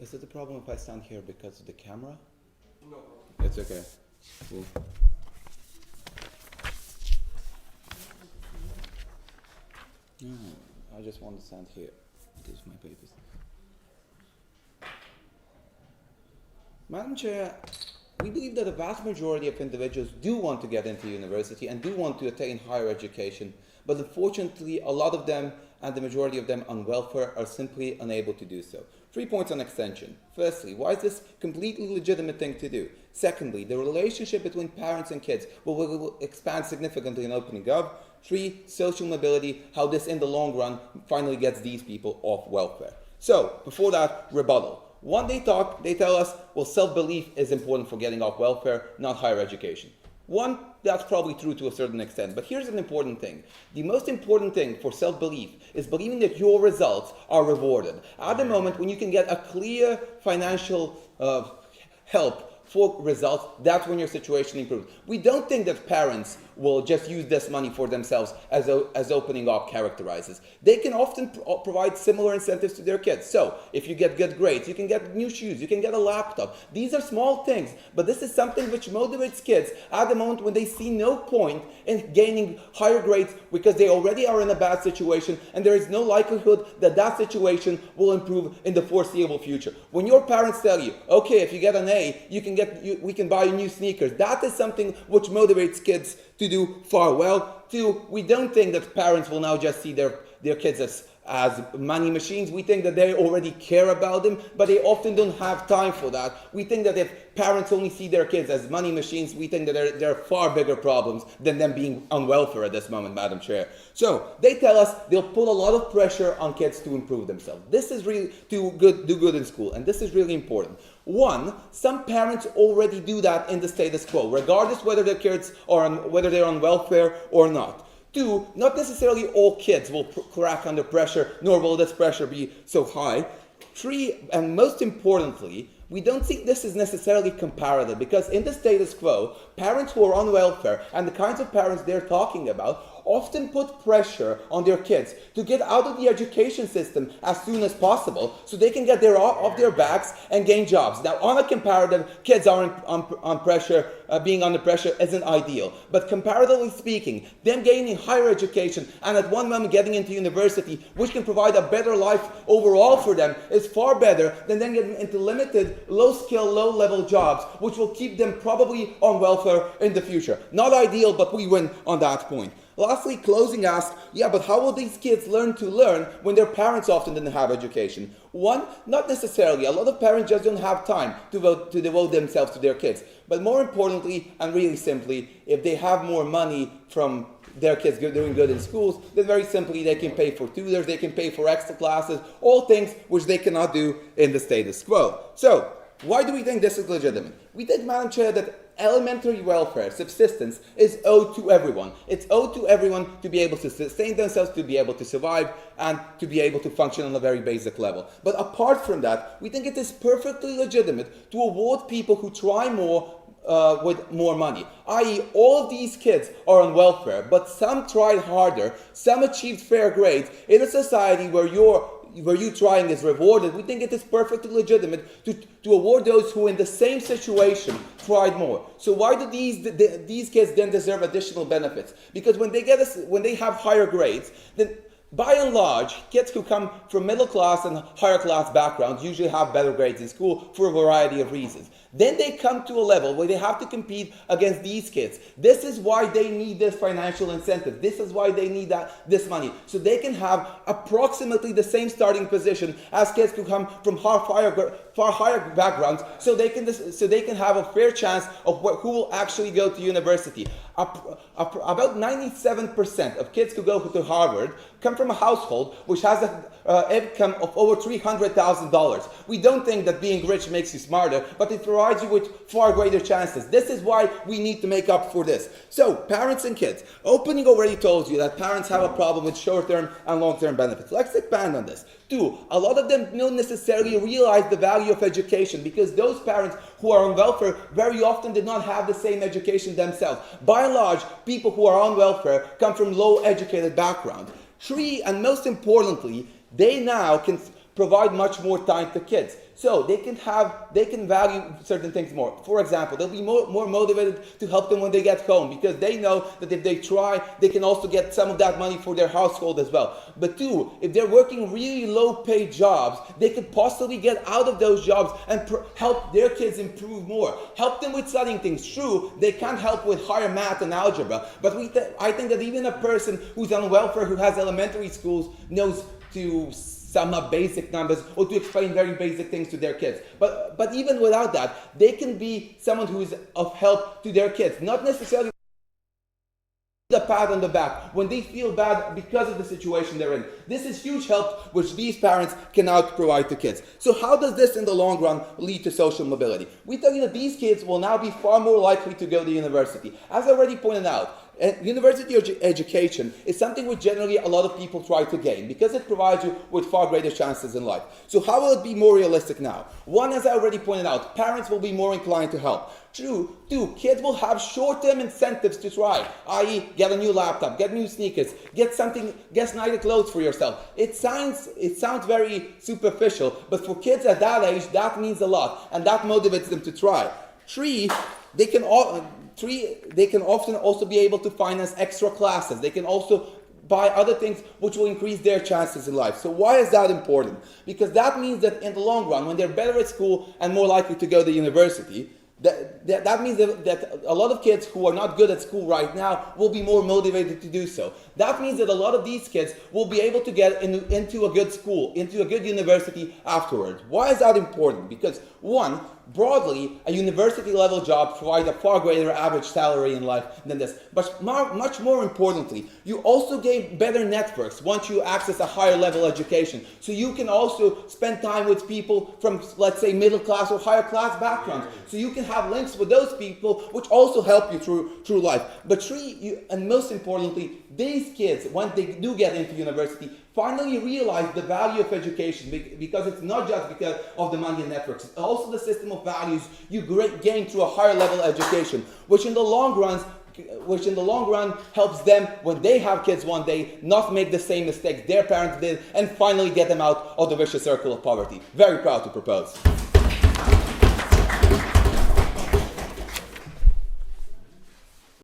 Is it a problem if I stand here because of the camera? No. It's okay. Cool. No, I just want to stand here. These are my papers. Madam Chair, we believe that the vast majority of individuals do want to get into university and do want to attain higher education, but unfortunately a lot of them and the majority of them on welfare are simply unable to do so. 3 points on extension. Firstly, why is this a completely legitimate thing to do? Secondly, the relationship between parents and kids will expand significantly in opening up. 3, social mobility, how this in the long run finally gets these people off welfare. So, before that, rebuttal. One, they tell us, well, self-belief is important for getting off welfare, not higher education. One, that's probably true to a certain extent, but here's an important thing. The most important thing for self-belief is believing that your results are rewarded. At the moment, when you can get a clear financial help for results, that's when your situation improves. We don't think that parents will just use this money for themselves as opening up characterizes. They can often provide similar incentives to their kids. So, if you get good grades, you can get new shoes, you can get a laptop. These are small things, but this is something which motivates kids at the moment when they see no point in gaining higher grades because they already are in a bad situation and there is no likelihood that that situation will improve in the foreseeable future. When your parents tell you, okay, if you get an A, we can buy you new sneakers, that is something which motivates kids to do far well. 2, we don't think that parents will now just see their kids as money machines. We think that they already care about them, but they often don't have time for that. We think that if parents only see their kids as money machines, we think that there are far bigger problems than them being on welfare at this moment, Madam Chair. So, they tell us they'll put a lot of pressure on kids to improve themselves. This is really do good in school, and this is really important. 1, some parents already do that in the status quo, regardless whether their kids are whether they're on welfare or not. 2, not necessarily all kids will crack under pressure, nor will this pressure be so high. 3, and most importantly, we don't think this is necessarily comparative because in the status quo, parents who are on welfare and the kinds of parents they're talking about often put pressure on their kids to get out of the education system as soon as possible so they can get off their backs and gain jobs. Now, on a comparative, kids are on pressure, being under pressure isn't ideal. But comparatively speaking, them gaining higher education and at one moment getting into university, which can provide a better life overall for them, is far better than them getting into limited, low-skill, low-level jobs, which will keep them probably on welfare in the future. Not ideal, but we win on that point. Lastly, closing asks, yeah, but how will these kids learn when their parents often didn't have education? 1, not necessarily. A lot of parents just don't have time to devote themselves to their kids. But more importantly, and really simply, if they have more money from their kids doing good in schools, then very simply they can pay for tutors, they can pay for extra classes, all things which they cannot do in the status quo. So, why do we think this is legitimate? We think, Madam Chair, that elementary welfare, subsistence, is owed to everyone. It's owed to everyone to be able to sustain themselves, to be able to survive, and to be able to function on a very basic level. But apart from that, we think it is perfectly legitimate to award people who try more with more money. I.e., all of these kids are on welfare, but some tried harder, some achieved fair grades. In a society where you trying is rewarded, we think it is perfectly legitimate to award those who in the same situation tried more. So why do these kids then deserve additional benefits? Because when they have higher grades, then by and large, kids who come from middle class and higher class backgrounds usually have better grades in school for a variety of reasons. Then they come to a level where they have to compete against these kids. This is why they need this financial incentive. This is why they need this money. So they can have approximately the same starting position as kids who come from far higher backgrounds, so they can have a fair chance of who will actually go to university. About 97% of kids who go to Harvard come from a household which has an income of over $300,000. We don't think that being rich makes you smarter, but it provides you with far greater chances. This is why we need to make up for this. So, parents and kids. Opening already told you that parents have a problem with short-term and long-term benefits. Let's expand on this. 2, a lot of them don't necessarily realize the value of education because those parents who are on welfare very often did not have the same education themselves. By and large, people who are on welfare come from low-educated backgrounds. 3, and most importantly, they now can provide much more time to kids. So they can value certain things more. For example, they'll be more motivated to help them when they get home because they know that if they try, they can also get some of that money for their household as well. But two, if they're working really low-paid jobs, they could possibly get out of those jobs and help their kids improve more. Help them with studying things. True, they can't help with higher math and algebra, but I think that even a person who's on welfare, who has elementary schools, knows to sum up basic numbers or to explain very basic things to their kids. But even without that, they can be someone who is of help to their kids. Not necessarily a pat on the back when they feel bad because of the situation they're in. This is huge help which these parents can now provide to kids. So how does this in the long run lead to social mobility? We tell you that these kids will now be far more likely to go to university. As I already pointed out, university education is something which generally a lot of people try to gain because it provides you with far greater chances in life. So how will it be more realistic now? One, as I already pointed out, parents will be more inclined to help. Two, kids will have short-term incentives to try, i.e. get a new laptop, get new sneakers, get nicer clothes for yourself. It sounds very superficial, but for kids at that age, that means a lot, and that motivates them to try. Three, they can often also be able to finance extra classes. They can also buy other things which will increase their chances in life. So why is that important? Because that means that in the long run, when they're better at school and more likely to go to university, that means that a lot of kids who are not good at school right now will be more motivated to do so. That means that a lot of these kids will be able to get into a good school, into a good university afterwards. Why is that important? Because one, broadly, a university-level job provides a far greater average salary in life than this. But much more importantly, you also gain better networks once you access a higher-level education. So you can also spend time with people from, let's say, middle-class or higher-class backgrounds. So you can have links with those people, which also help you through life. But three, and most importantly, these kids, when they do get into university, finally realize the value of education because it's not just because of the money and networks. It's also the system of values you gain through a higher level education, which in the long run helps them when they have kids one day not make the same mistakes their parents did and finally get them out of the vicious circle of poverty. Very proud to propose.